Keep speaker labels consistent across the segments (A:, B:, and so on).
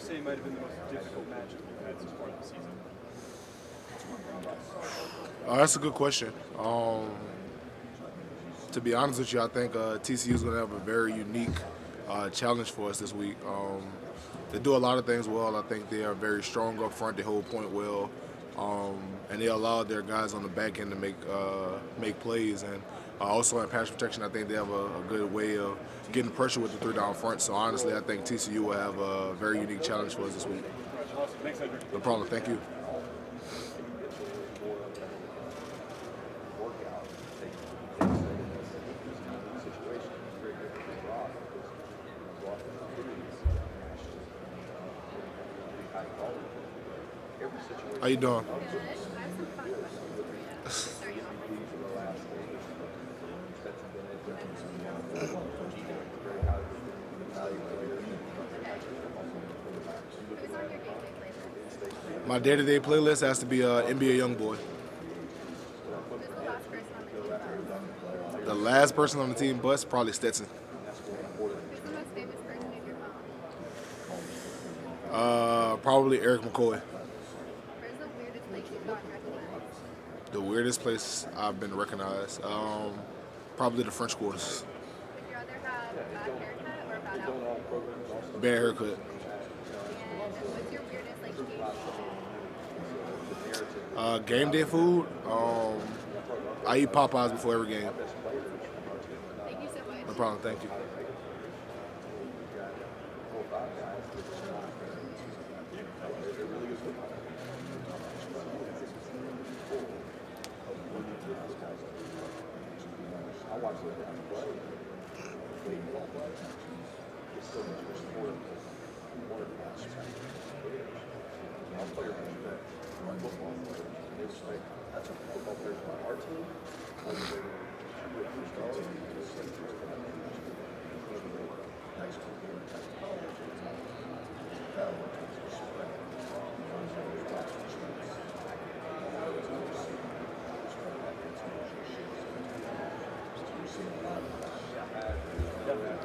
A: say might have been the most difficult matchup you've had so far this season?
B: That's a good question. To be honest with you, I think TCU is going to have a very unique challenge for us this week. They do a lot of things well. I think they are very strong up front. They hold point well, and they allow their guys on the back end to make plays. And also in pass protection, I think they have a good way of getting pressure with the three down front. So honestly, I think TCU will have a very unique challenge for us this week.
A: Awesome. Thanks, Sedrick.
B: No problem. Thank you. How you doing? My day-to-day playlist has to be NBA YoungBoy. The last person on the team bus, probably Stetson. Probably Eric McCoy. The weirdest place I've been recognized, probably the French Quarters.
C: Would you rather have a bad haircut or a bad outfit?
B: Bad haircut.
C: And what's your weirdest
B: Game
C: game day food?
B: day food, I eat Popeyes before every game.
C: Thank you so much.
B: No problem, thank you.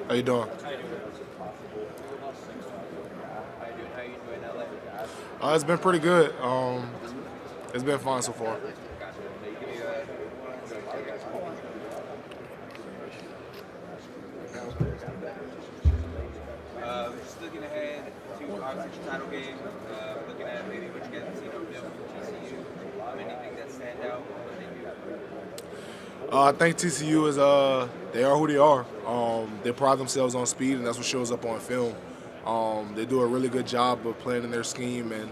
B: How you doing? It's been pretty good. It's been fun so far.
D: Just looking ahead to obviously the title game, looking at maybe what you guys have seen over there from TCU, anything that stand out, what they do.
B: I think TCU is they are who they are. They pride themselves on speed, and that's what shows up on film. They do a really good job of playing in their scheme, and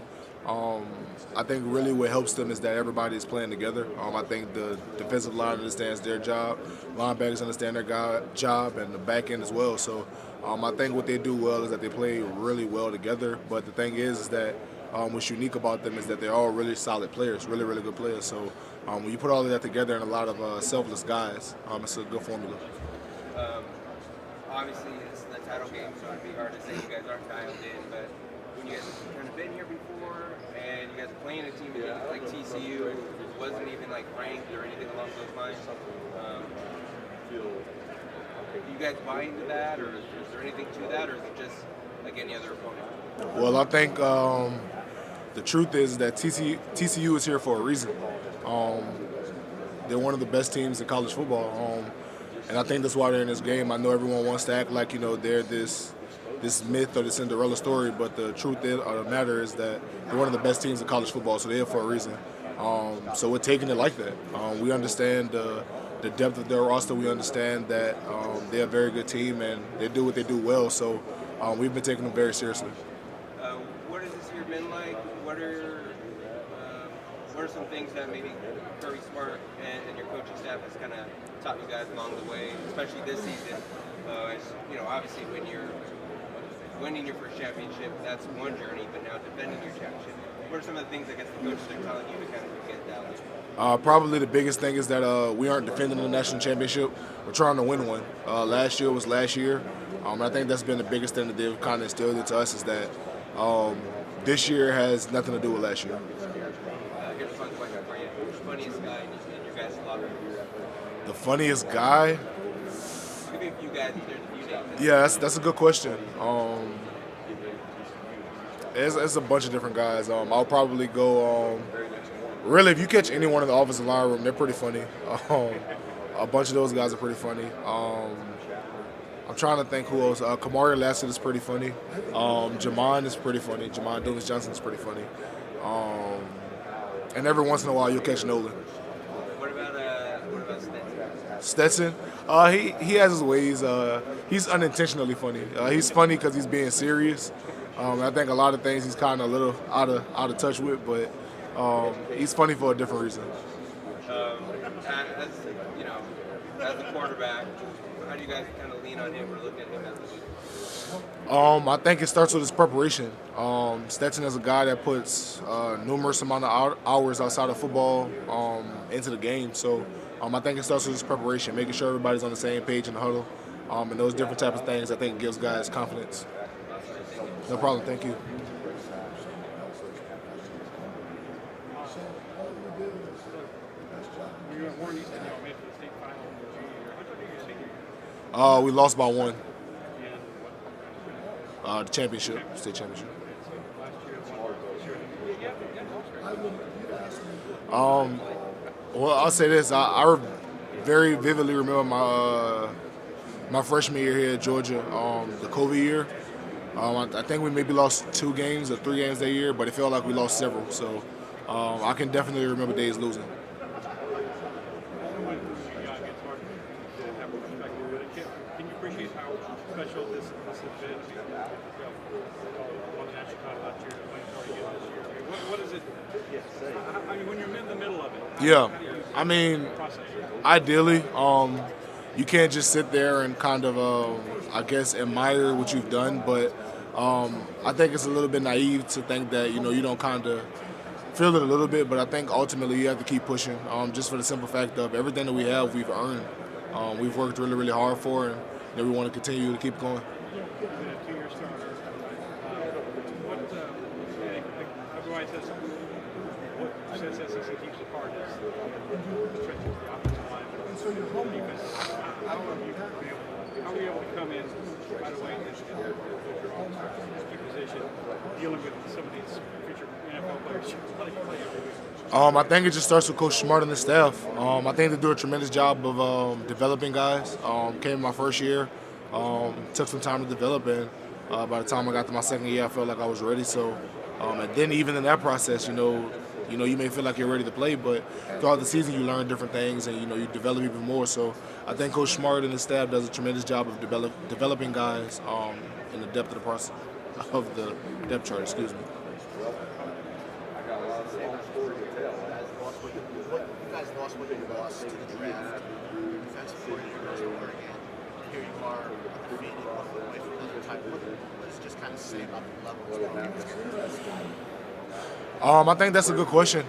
B: I think really what helps them is that everybody is playing together. I think the defensive line understands their job, linebackers understand their job, and the back end as well. So I think what they do well is that they play really well together. But the thing is that what's unique about them is that they're all really solid players, really, really good players. So when you put all of that together and a lot of selfless guys, it's a good formula.
D: Obviously, it's the title game, so it'd be hard to say you guys aren't dialed in, but when you guys have kind of been here before and you guys are playing a team like TCU, it wasn't even like ranked or anything along those lines. Do you guys buy into that, or is there anything to that, or is it just like any other opponent?
B: Well, I think the truth is that TCU is here for a reason. They're one of the best teams in college football, and I think that's why they're in this game. I know everyone wants to act like they're this myth or the Cinderella story, but the truth of the matter is that they're one of the best teams in college football, so they're here for a reason. So we're taking it like that. We understand the depth of their roster. We understand that they're a very good team and they do what they do well. So we've been taking them very seriously.
D: What has this year been like? What are some things that maybe Kirby Smart and your coaching staff has kind of taught you guys along the way, especially this season? As obviously when you're winning your first championship, that's one journey, but now defending your championship. What are some of the things I guess the coaches are telling you to kind of get down?
B: Probably the biggest thing is that we aren't defending the national championship. We're trying to win one. Last year was last year. I think that's been the biggest thing that they've kind of instilled into us is that this year has nothing to do with last year.
D: Here's a fun question for you. Who's the funniest guy in your guys' locker room?
B: The funniest guy?
D: Give me a few guys, if there's a few names.
B: Yeah, that's a good question. It's a bunch of different guys. I'll probably go. Really, if you catch anyone in the offensive line room, they're pretty funny. A bunch of those guys are pretty funny. I'm trying to think who else. Kamari Lassett is pretty funny. Jamon is pretty funny. Jamon Douglas Johnson is pretty funny. And every once in a while, you'll catch Nolan.
D: What about
B: Stetson,
D: Stetson?
B: he has his ways. He's unintentionally funny. He's funny because he's being serious. I think a lot of things he's kind of a little out of touch with, but he's funny for a different reason.
D: As you know, as the quarterback, how do you guys kind of lean on him or look at him as a leader?
B: I think it starts with his preparation. Stetson is a guy that puts numerous amount of hours outside of football into the game. So I think it starts with his preparation, making sure everybody's on the same page in the huddle, and those different types of things I think gives guys confidence. No problem. Thank you.
A: You were born Easton, you made it to the state final in the junior year. How tough are you senior?
B: We lost by one.
A: And what?
B: The championship, state championship.
A: Last year, this year.
B: Well, I'll say this. I very vividly remember my freshman year here at Georgia, the COVID year. I think we maybe lost 2 games or 3 games that year, but it felt like we lost several. So I can definitely remember days losing.
A: Can you appreciate how special this has been? Won the national title last year, playing for you this year. What is it? I mean, when you're in the middle of it.
B: Yeah,
A: how do you
B: I mean,
A: process it?
B: ideally, you can't just sit there and kind of, I guess, admire what you've done. But I think it's a little bit naive to think that you don't kind of feel it a little bit. But I think ultimately you have to keep pushing, just for the simple fact of everything that we have, we've earned. We've worked really, really hard for, and we want to continue to keep going.
A: You've been a 2-year starter. Everybody says what sets SEC teams apart is the stretches of the offensive line. Defense. How are you able to come in right away and get your key position, dealing with some of these future NFL players? How do you play every week?
B: I think it just starts with Coach Smart and the staff. I think they do a tremendous job of developing guys. Came my first year, took some time to develop, and by the time I got to my second year, I felt like I was ready. So, and then even in that process, you may feel like you're ready to play, but throughout the season you learn different things and you develop even more. So I think Coach Smart and the staff does a tremendous job of developing guys in the depth of the process of the depth chart. Excuse me.
E: You guys lost what you lost to the draft. Defensive coordinator goes to Oregon. Here you are, undefeated, away from another title. What does it just kind of say about the level?
B: I think that's a good question.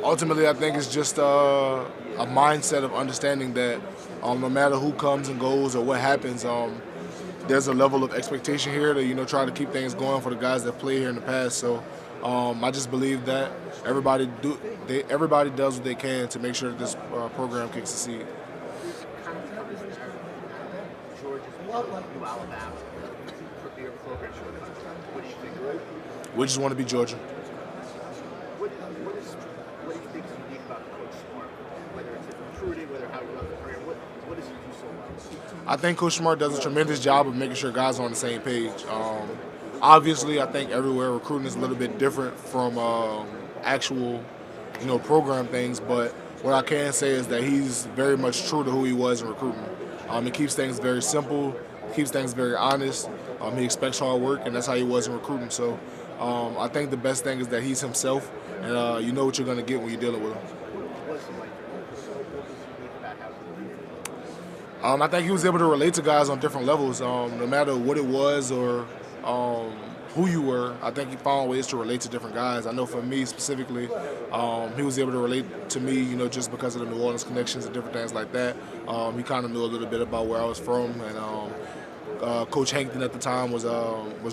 B: Ultimately, I think it's just a mindset of understanding that no matter who comes and goes or what happens, there's a level of expectation here to try to keep things going for the guys that played here in the past. So I just believe that everybody does what they can to make sure that this program can succeed.
E: Georgia's new Alabama premier program. What do you think?
B: We just want to be Georgia.
E: What do you think is unique about Coach Smart? Whether it's recruiting, whether how you run the career, what does he do so well?
B: I think Coach Smart does a tremendous job of making sure guys are on the same page. Obviously, I think everywhere recruiting is a little bit different from actual, program things. But what I can say is that he's very much true to who he was in recruiting. He keeps things very simple, keeps things very honest. He expects hard work, and that's how he was in recruiting. So I think the best thing is that he's himself, and you know what you're going to get when you're dealing with him. I think he was able to relate to guys on different levels, no matter what it was or who you were. I think he found ways to relate to different guys. I know for me specifically, he was able to relate to me, just because of the New Orleans connections and different things like that. He kind of knew a little bit about where I was from, and Coach Hankton at the time was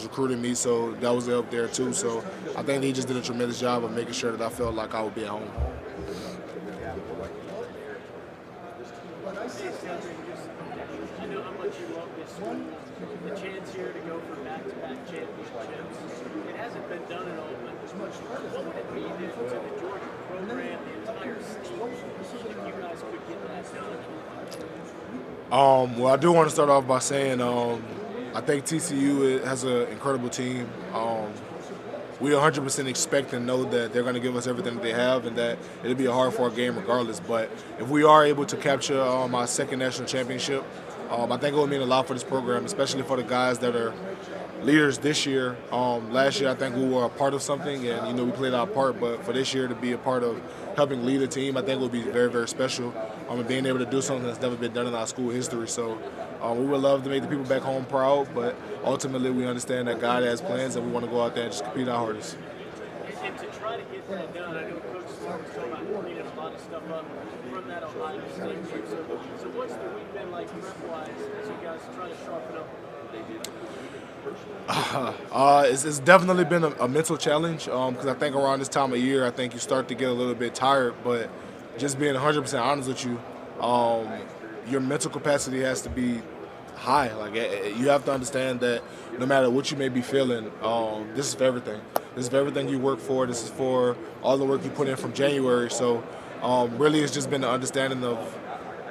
B: recruiting me, so that was up there too. So I think he just did a tremendous job of making sure that I felt like I would be at home.
F: I know how much you love this school. The chance here to go for back-to-back championships. What would it mean to the Georgia program, the entire state, if you guys could get that done?
B: Well, I do want to start off by saying I think TCU has an incredible team. We 100% expect and know that they're going to give us everything that they have and that it'll be a hard-fought game regardless. But if we are able to capture our second national championship, I think it will mean a lot for this program, especially for the guys that are leaders this year. Last year, I think we were a part of something, and we played our part. But for this year to be a part of helping lead a team, I think will be very, very special. And being able to do something that's never been done in our school history. So we would love to make the people back home proud, but ultimately we understand that God has plans, and we want to go out there and just compete our hardest.
F: And to try to get that done, I know Coach Smart was talking about cleaning a lot of stuff up from that Ohio State game. So what's the week been like prep-wise as you guys try to sharpen up what they did?
B: It's definitely been a mental challenge because I think around this time of year, I think you start to get a little bit tired. But just being 100% honest with you, your mental capacity has to be high. Like you have to understand that no matter what you may be feeling, this is for everything. This is for everything you work for. This is for all the work you put in from January. So really, it's just been the understanding of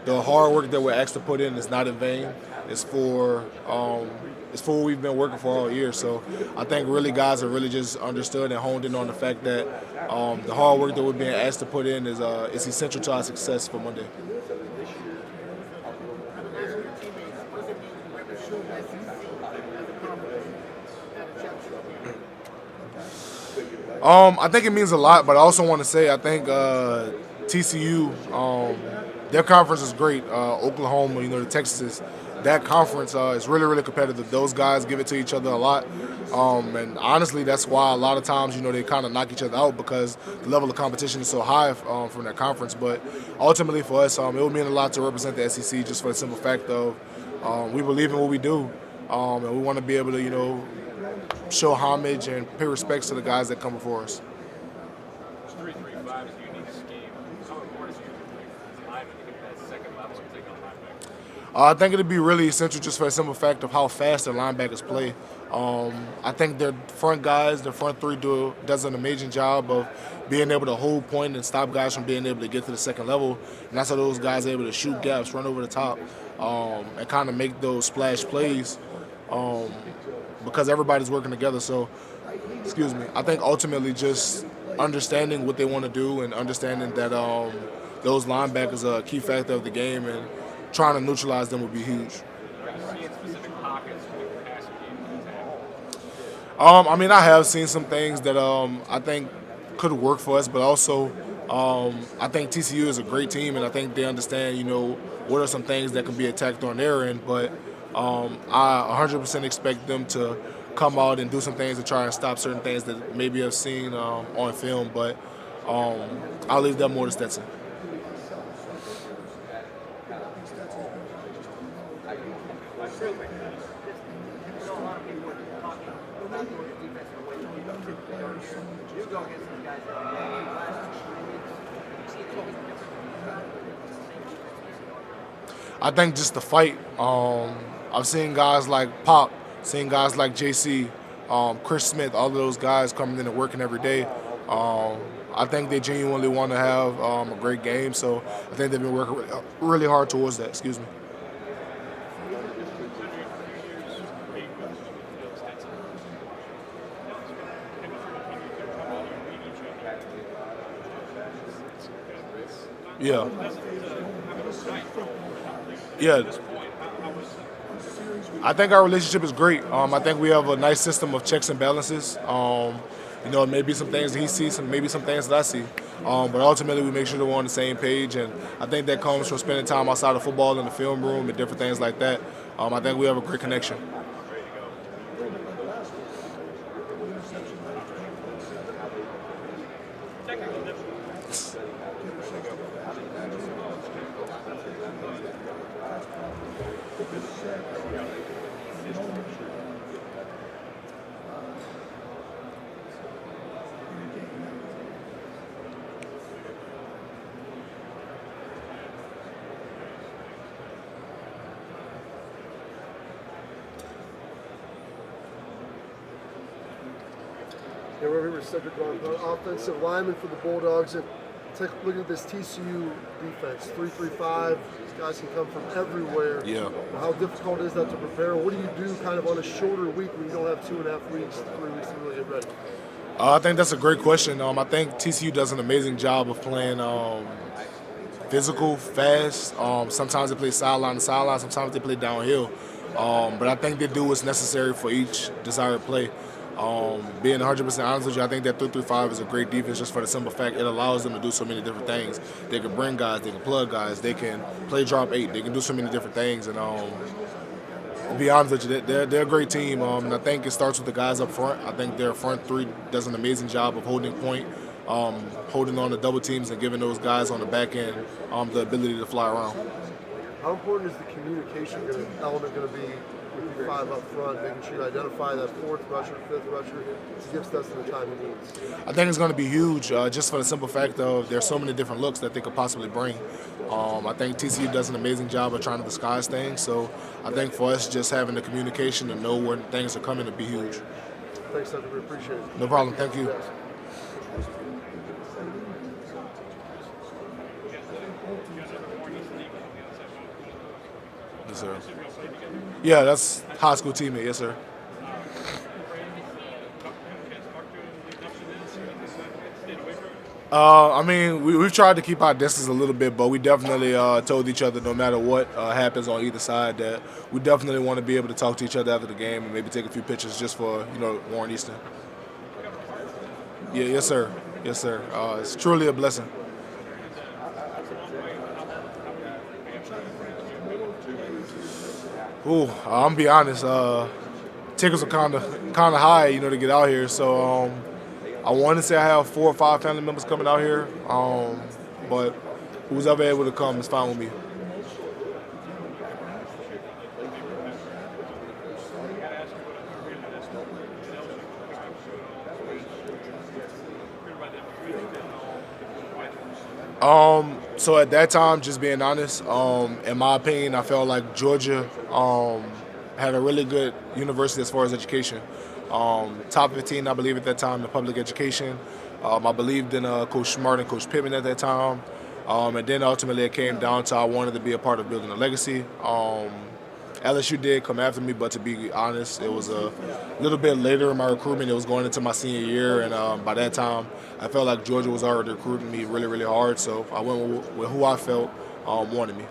B: the hard work that we're asked to put in is not in vain. It's for what we've been working for all year. So I think really guys have really just understood and honed in on the fact that the hard work that we're being asked to put in is essential to our success for Monday. I think it means a lot, but I also want to say I think TCU, their conference is great. Oklahoma, the Texas, that conference is really, really competitive. Those guys give it to each other a lot. And honestly, that's why a lot of times, they kind of knock each other out because the level of competition is so high from that conference. But ultimately for us, it will mean a lot to represent the SEC just for the simple fact of we believe in what we do. And we want to be able to, show homage and pay respects to the guys that come before us.
A: 3-3-5 is a unique scheme. How important is it to linemen to get that second level and take on linebackers?
B: I think it'd be really essential just for the simple fact of how fast their linebackers play. I think their front guys, the front three does an amazing job of being able to hold point and stop guys from being able to get to the second level. And that's how those guys are able to shoot gaps, run over the top, and kind of make those splash plays. Because everybody's working together. So, I think ultimately just understanding what they want to do and understanding that those linebackers are a key factor of the game and trying to neutralize them would be huge.
A: Seeing specific pockets for the passing game.
B: I have seen some things that I think could work for us, but also I think TCU is a great team, and I think they understand, what are some things that can be attacked on their end, but I 100% expect them to come out and do some things to try and stop certain things that maybe I've seen on film, but I'll leave that more to Stetson. I think just the fight. I've seen guys like Pop, seen guys like JC, Chris Smith, all of those guys coming in and working every day. I think they genuinely want to have a great game, so I think they've been working really hard towards that. Excuse me. Yeah. Yeah. I think our relationship is great. I think we have a nice system of checks and balances. Maybe some things that he sees, maybe some things that I see. But ultimately, we make sure that we're on the same page, and I think that comes from spending time outside of football in the film room and different things like that. I think we have a great connection.
G: Yeah, we're here with Sedrick Van Pran, offensive lineman for the Bulldogs. And take a look at this TCU defense, 3-3-5. These guys can come from everywhere.
B: Yeah.
G: How difficult is that to prepare? What do you do kind of on a shorter week when you don't have 2.5 weeks, 3 weeks to really get ready?
B: I think that's a great question. I think TCU does an amazing job of playing physical, fast. Sometimes they play sideline to sideline. Sometimes they play downhill. But I think they do what's necessary for each desired play. Being 100% honest with you, I think that 3-3-5 is a great defense just for the simple fact it allows them to do so many different things. They can bring guys, they can plug guys, they can play drop 8, they can do so many different things. And to be honest with you, they're a great team. And I think it starts with the guys up front. I think their front three does an amazing job of holding point, holding on to double teams and giving those guys on the back end the ability to fly around.
G: How important is the communication element going to be with your 5 up front, making sure you identify that 4th rusher, 5th rusher to give Stetson the time he needs?
B: I think it's going to be huge just for the simple fact of there's so many different looks that they could possibly bring. I think TCU does an amazing job of trying to disguise things, so I think for us just having the communication to know when things are coming to be huge.
G: Thanks, Sedrick. We appreciate it.
B: No problem. Thank you. Yes, sir. Yeah, that's high school teammate. Yes, sir. I mean, we've tried to keep our distance a little bit, but we definitely told each other no matter what happens on either side that we definitely want to be able to talk to each other after the game and maybe take a few pictures just for, Warren Easton. Yeah, yes, sir. Yes, sir. It's truly a blessing. Ooh, I'm gonna be honest. Tickets are kind of high, to get out here. So I want to say I have 4 or 5 family members coming out here. But who's ever able to come is fine with me. So at that time, just being honest, in my opinion, I felt like Georgia had a really good university as far as education. Top 15, I believe, at that time in public education. I believed in Coach Smart and Coach Pittman at that time. And then ultimately it came down to I wanted to be a part of building a legacy. LSU did come after me, but to be honest, it was a little bit later in my recruitment. It was going into my senior year, and by that time, I felt like Georgia was already recruiting me really, really hard. So I went with who I felt wanted me.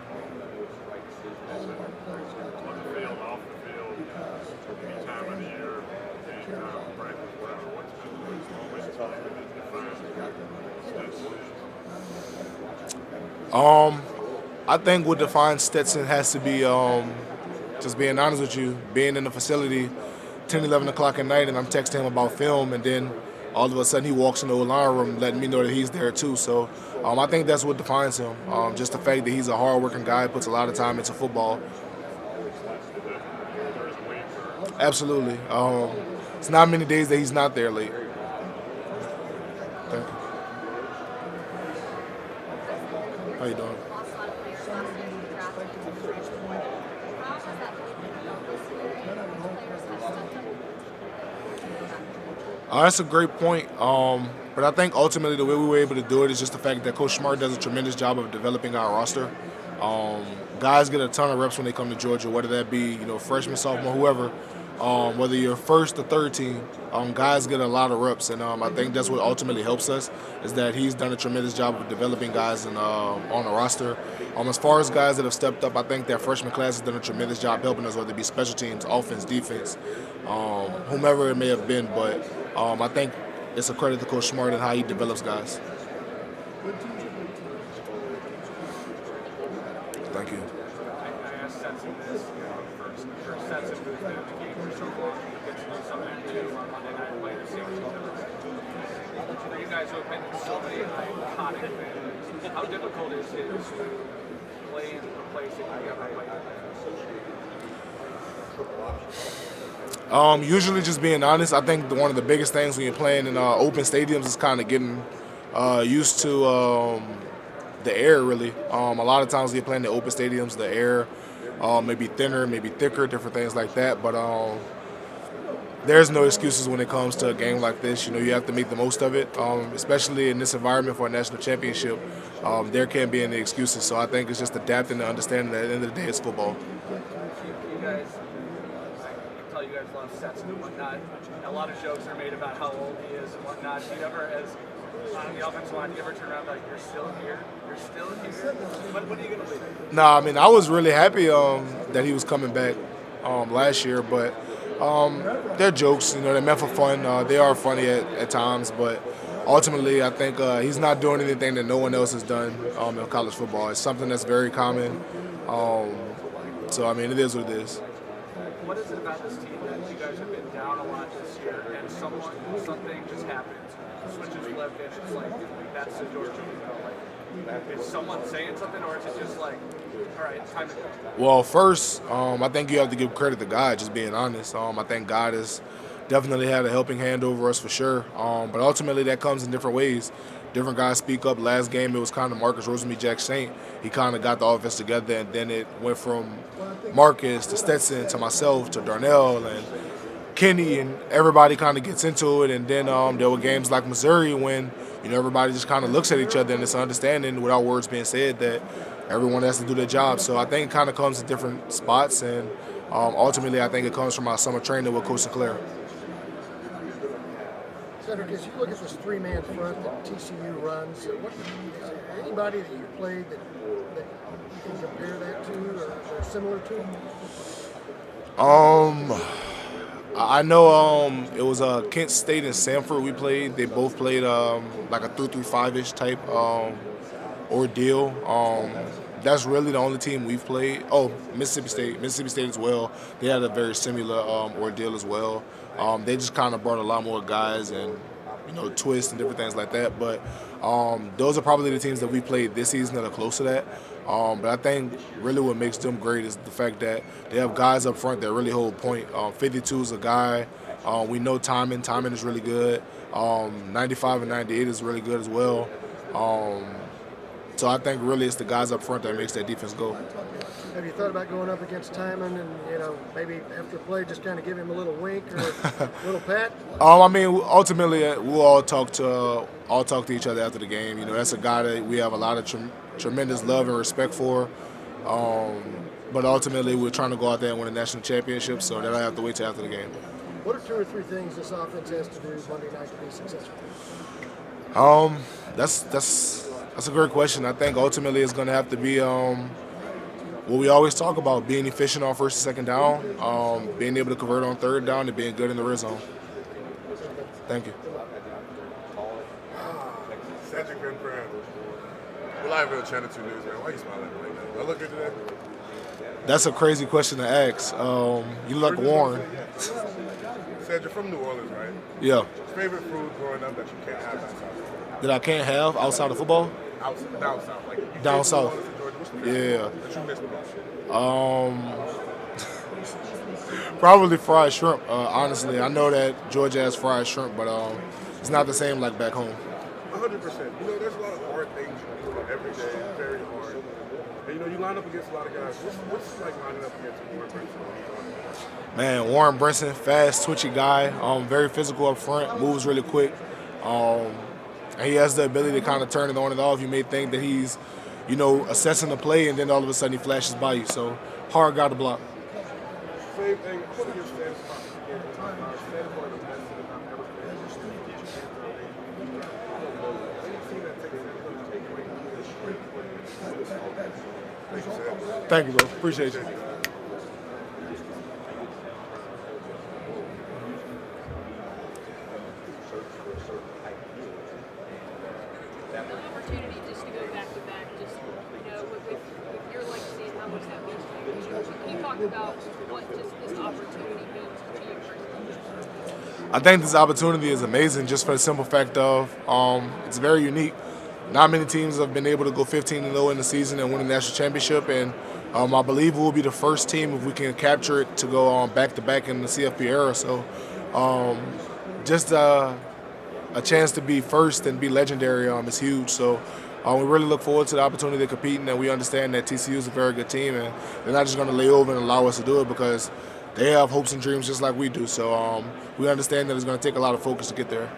B: I think what defines Stetson has to be, just being honest with you, being in the facility 10, 11 o'clock at night and I'm texting him about film and then all of a sudden he walks in the line room letting me know that he's there too. So I think that's what defines him, just the fact that he's a hard-working guy, puts a lot of time into football. Absolutely. It's not many days that he's not there late. Thank you. How you doing? That's a great point. But I think ultimately the way we were able to do it is just the fact that Coach Smart does a tremendous job of developing our roster. Guys get a ton of reps when they come to Georgia, whether that be freshman, sophomore, whoever. Whether you're first or third team, guys get a lot of reps, and I think that's what ultimately helps us is that he's done a tremendous job of developing guys on the roster. As far as guys that have stepped up, I think that freshman class has done a tremendous job helping us, whether it be special teams, offense, defense, whomever it may have been. But I think it's a credit to Coach Smart and how he develops guys. Thank you.
A: I asked Stetson this, first Stetson who's been in the game for so long, gets to do something new on Monday Night Play to see what he does. You guys have been in so many iconic things. How difficult is it to play and replacing
B: Usually, just being honest, I think one of the biggest things when you're playing in open stadiums is kind of getting used to the air, really. A lot of times when you're playing in open stadiums, the air may be thinner, maybe thicker, different things like that. But there's no excuses when it comes to a game like this. You know, you have to make the most of it, especially in this environment for a national championship. There can't be any excuses. So I think it's just adapting and understanding that at the end of the day, it's football.
F: You guys, I tell you guys a lot of sets and whatnot. A lot of jokes are made about how old he is and whatnot. Do you ever, as on the offensive line, do you ever turn around like, you're still here? You're still here? What are you going to leave?
B: No, I mean, I was really happy that he was coming back last year, but they're jokes. You know, they're meant for fun. They are funny at times, but ultimately, I think he's not doing anything that no one else has done in college football. It's something that's very common. So, I mean, it is what it is.
F: What is it about this team that you guys have been down a lot this year, and something just happens, switches left, and it's like, that's the Georgia, like, is someone saying something, or is it just like, all right, time to go?
B: Well, first, I think you have to give credit to God, just being honest. I think God has definitely had a helping hand over us for sure. But ultimately, that comes in different ways. Different guys speak up. Last game, it was kind of Marcus Rosenby, Jack Saint. He kind of got the offense together, and then it went from Marcus to Stetson to myself to Darnell and Kenny, and everybody kind of gets into it. And then there were games like Missouri when, you know, everybody just kind of looks at each other and it's an understanding without words being said that everyone has to do their job. So I think it kind of comes in different spots, and ultimately I think it comes from our summer training with Coach Sinclair.
H: Sedrick, as you look at this three-man front that TCU runs, is there anybody that you played that you can compare that to or similar to?
B: I know it was Kent State and Sanford we played. They both played like a 3-3-5-ish type ordeal. That's really the only team we've played. Oh, Mississippi State as well. They had a very similar ordeal as well. They just kind of brought a lot more guys and, you know, twists and different things like that. But those are probably the teams that we played this season that are close to that. But I think really what makes them great is the fact that they have guys up front that really hold point. 52 is a guy. We know timing. Timing is really good. 95 and 98 is really good as well. So I think really it's the guys up front that makes that defense go.
H: Have you thought about going up against Timon and, you know, maybe after play just kind of give him a little wink or a little pat?
B: I mean, ultimately we'll all talk to each other after the game. You know, that's a guy that we have a lot of tremendous love and respect for. But ultimately we're trying to go out there and win a national championship, so that'll have to wait till after the game.
H: What are 2 or 3 things this offense has to do Monday night to be successful?
B: That's a great question. I think ultimately it's going to have to be what we always talk about, being efficient on first and second down, being able to convert on third down, and being good in the red zone. Thank you.
I: Sedrick Van Pran. Reliable Channel 2 News, man. Why are you smiling like that? I look good today?
B: That's a crazy question to ask. You look like Warren.
I: Said you're from New Orleans, right?
B: Yeah.
I: Favorite food growing up that you can't have outside?
B: That I can't have outside of football?
I: Down south. Like, you
B: Down
I: came from New
B: south.
I: Orleans to Georgia. What's the favorite
B: Yeah.
I: food that you miss the most?
B: Probably fried shrimp. Honestly, I know that Georgia has fried shrimp, but it's not the same like back home.
I: 100%. You know, there's a lot of hard things you do every day, very hard. And, you know, you line up against a lot of guys. What's like lining up against Warren Brinson?
B: Man, Warren Brinson, fast, twitchy guy, very physical up front, moves really quick. And he has the ability to kind of turn it on and off. You may think that he's, you know, assessing the play, and then all of a sudden he flashes by you. So hard guy to block.
I: Same thing. What are your stats about Stanford are the best team I've ever played.
B: Thank you, bro. Appreciate you.
J: Opportunity just to go back to back, just, you know, with your legacy and how much that means to you. Can you talk about what just this opportunity means to you personally?
B: I think this opportunity is amazing just for the simple fact of it's very unique. Not many teams have been able to go 15-0 in the season and win a national championship, and I believe we'll be the first team if we can capture it to go back-to-back in the CFP era. So just a chance to be first and be legendary is huge. So we really look forward to the opportunity to compete, and we understand that TCU is a very good team, and they're not just going to lay over and allow us to do it because they have hopes and dreams just like we do. So we understand that it's going to take a lot of focus to get there.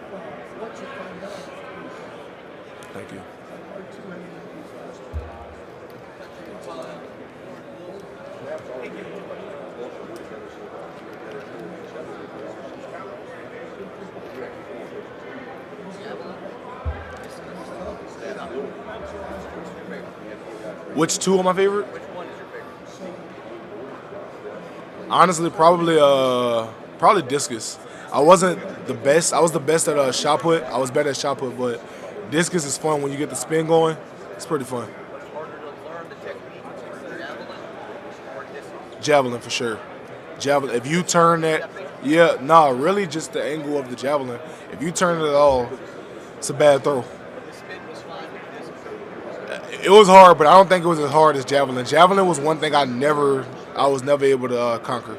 B: Thank you. Which two are my favorite?
D: Which one is your favorite?
B: Honestly, probably discus. I wasn't the best. I was the best at shot put. I was better at shot put, but discus is fun when you get the spin going. It's pretty fun.
D: What's harder to learn the technique? Javelin or discus?
B: Javelin for sure. Javelin. If you turn that, really just the angle of the javelin. If you turn it at all, it's a bad throw.
D: The spin was fine with discus.
B: It was hard, but I don't think it was as hard as javelin. Javelin was one thing I was never able to conquer.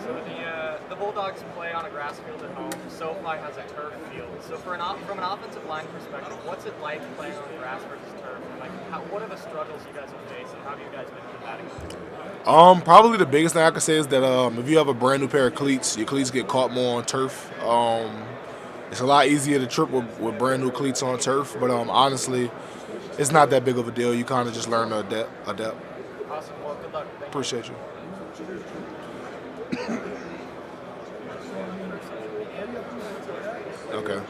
K: So the Bulldogs play on a grass field at home. SoFi has a turf field. So from an offensive line perspective, what's it like playing on grass versus turf? Like, what are the struggles you guys have faced, and how have you guys been combating them?
B: Probably the biggest thing I can say is that if you have a brand new pair of cleats, your cleats get caught more on turf. It's a lot easier to trip with brand new cleats on turf, but honestly, it's not that big of a deal. You kind of just learn to adapt.
K: Awesome. Well, good luck. Thank you.
B: Appreciate you. Okay.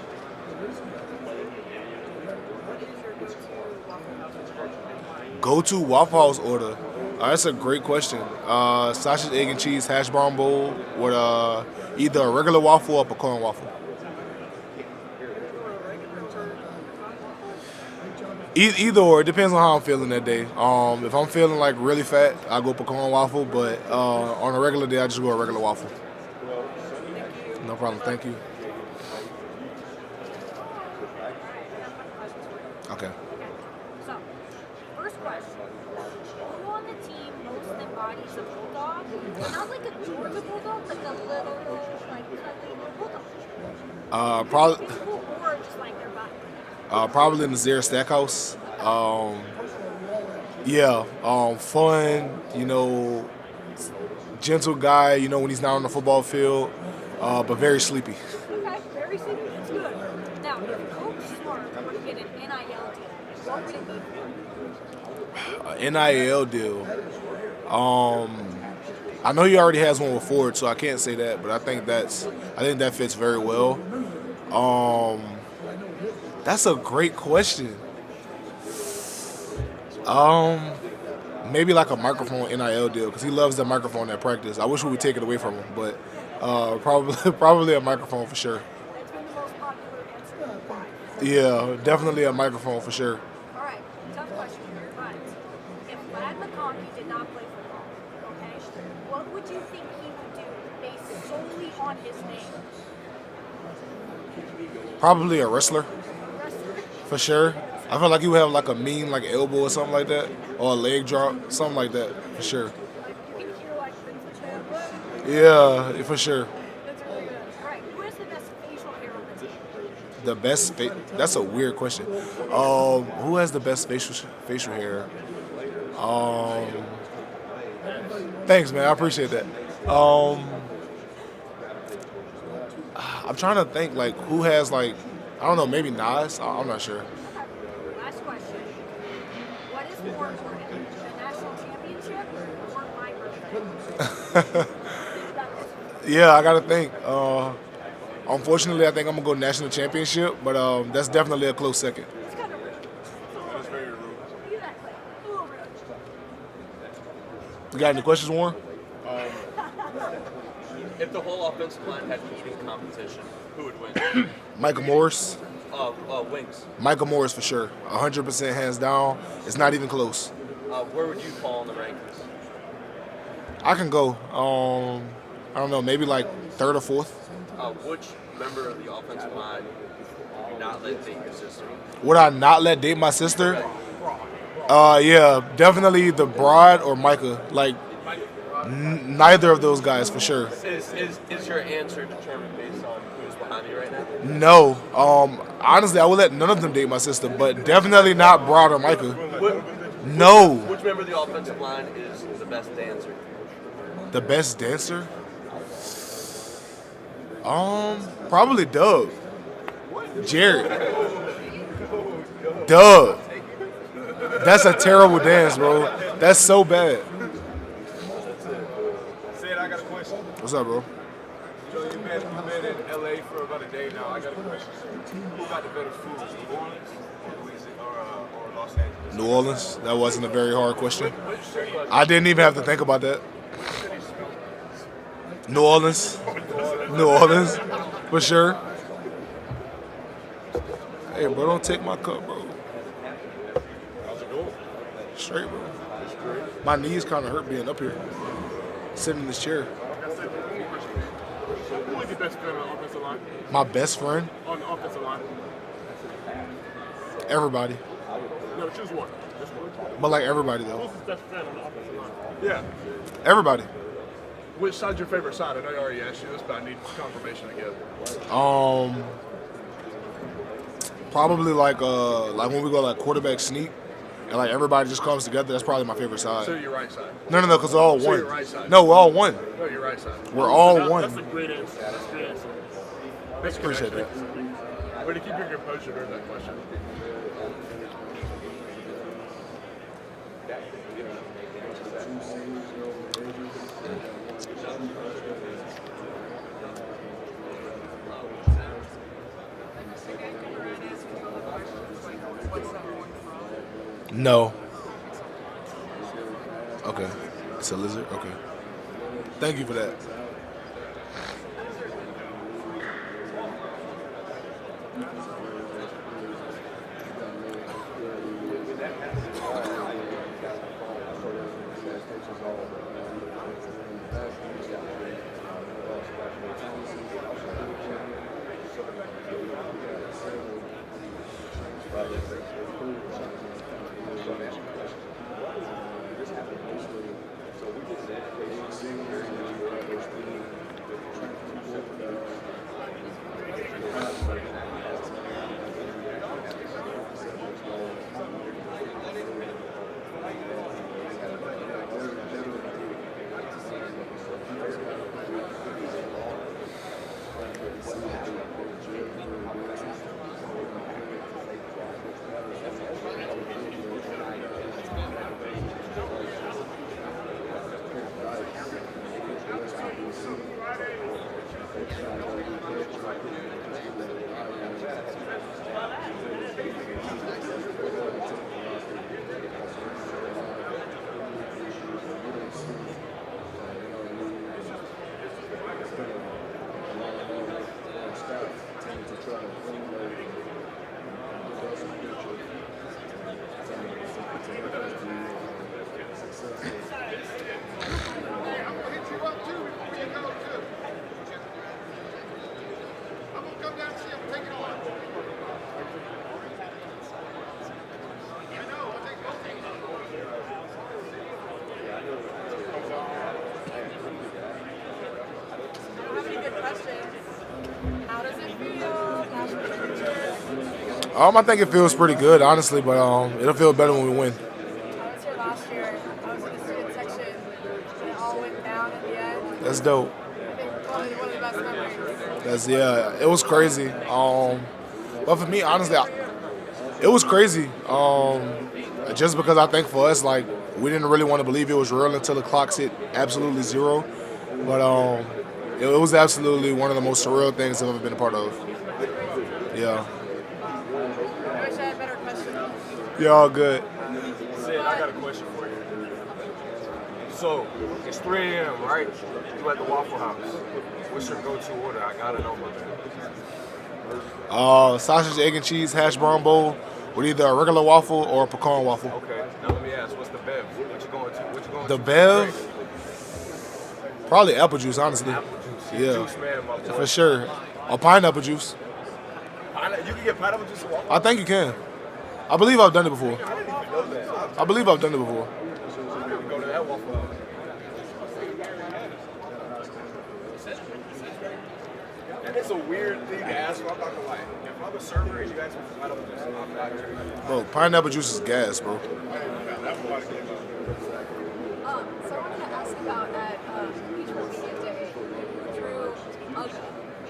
B: Go-to Waffle House order. That's a great question. Sausage, egg, and cheese hash brown bowl with either a regular waffle or pecan waffle. Either or. It depends on how I'm feeling that day. If I'm feeling like really fat, I go pecan waffle. But on a regular day, I just go a regular waffle. No problem. Thank you. Okay.
C: So, first question. Who on the team most embodies a bulldog? Not like a Georgia bulldog, like a little, like, cuddly little bulldog.
B: Probably.
C: Or just like their body.
B: Probably in the Nazir Stackhouse. Fun, gentle guy, when he's not on the football field, but very sleepy.
C: Okay, very sleepy. That's good. Now, if Coach Smart were to get an NIL deal, what would it be for him?
B: An NIL deal. I know he already has one with Ford, so I can't say that, but I think that fits very well. That's a great question. Maybe like a microphone NIL deal because he loves that microphone at practice. I wish we would take it away from him, but probably a microphone for sure.
C: That's been the most popular answer.
B: Yeah, definitely a microphone for sure.
C: All right, tough question here, but if Brad McConkey did not play football, okay, what would you think he would do based solely on his name?
B: Probably a wrestler. For sure. I feel like he would have like a mean elbow or something like that, or a leg drop, something like that, for sure.
C: Like you can hear like Vincent Chandler.
B: Yeah, for sure.
C: That's really good. All right, who has the best facial hair on the team?
B: The best that's a weird question. Who has the best facial hair? Thanks, man. I appreciate that. I'm trying to think who has I don't know, maybe Nas. I'm not sure.
C: Okay. Last question. What is more important, the national championship or my birthday?
B: Yeah, I gotta think. Unfortunately, I think I'm gonna go national championship, but that's definitely a close second.
C: It's kind of rude.
I: That's very rude.
C: Exactly. A little rude.
B: You got any questions, Warren?
K: If the whole offensive line had eating competition, who would win?
B: Michael Morris.
K: Wings.
B: Michael Morris for sure. 100% hands down. It's not even close.
K: Where would you fall in the rankings?
B: I can go. I don't know, maybe third or fourth.
K: Which member of the offensive line would you not let date your sister?
B: Would I not let date my sister? Yeah, definitely the Broad or Micah. Neither of those guys for sure.
K: Is your answer determined based on who's behind you right now?
B: No. Honestly, I would let none of them date my sister, but definitely not Broad or Micah. No.
L: Which member of the offensive line is the best dancer?
B: The best dancer? Probably Doug. Jared. Doug. That's a terrible dance, bro. That's so bad.
I: Sid, I got a question.
B: What's up, bro?
I: Joe, you've been in LA for about a day now. I got a question. Who got the better food, New Orleans or Los Angeles?
B: New Orleans. That wasn't a very hard question. I didn't even have to think about that. New Orleans. New Orleans. For sure. Hey, bro, don't take my cup, bro.
I: How's it going?
B: Straight, bro. My knees kind of hurt being up here. Sitting in this chair.
I: Who is your best friend on the offensive line?
B: My best friend?
I: On the offensive line?
B: Everybody.
I: No, choose one. Just one.
B: But like everybody, though.
I: Who's his best friend on the offensive line? Yeah.
B: Everybody.
I: Which side's your favorite side? I know you already asked you this, but I need confirmation again.
B: Probably like when we go like quarterback sneak, and like everybody just comes together. That's probably my favorite side.
I: So your right side.
B: No, because we're all
I: So
B: one.
I: your right side.
B: No, we're all one.
I: No, your right side.
B: We're all one.
I: That's a great answer. That's a great answer. Thanks,
B: Appreciate that.
I: Way to keep your composure during that question.
B: No. Okay. It's a lizard? Okay. Thank you for that. I think it feels pretty good, honestly, but it'll feel better when we win.
J: I was here last year. I was in the student section, and it all went down at the end.
B: That's dope.
J: I think probably one of the best memories.
B: It was crazy. But for me, honestly, it was crazy. Just because I think for us, like, we didn't really want to believe it was real until the clocks hit absolutely zero. But it was absolutely one of the most surreal things I've ever been a part of. Yeah.
J: I wish I had better questions.
B: You're all good.
I: Sid, I got a question for you. So, it's 3 a.m., right? You at the Waffle House. What's your go-to order? I gotta know, my man.
B: Sausage, egg, and cheese hash brown bowl with either a regular waffle or a pecan waffle.
I: Okay, now let me ask, what's the bev? What you going to?
B: The bev? Probably apple juice, honestly.
I: Apple juice.
B: Yeah,
I: Juice man, my boy.
B: for sure. Or pineapple juice.
I: You can get pineapple juice at Waffle?
B: I think you can. I believe I've done it before.
I: I didn't even know that.
B: I believe I've done it before.
I: Go to that Waffle House. And it's a weird thing to ask, but I'm not gonna lie. If I'm a server and you guys are flat up with this, I'm not here.
B: Bro, pineapple juice is gas, bro.
C: So I wanted to ask about at Beach Media Day, you drew Ugga,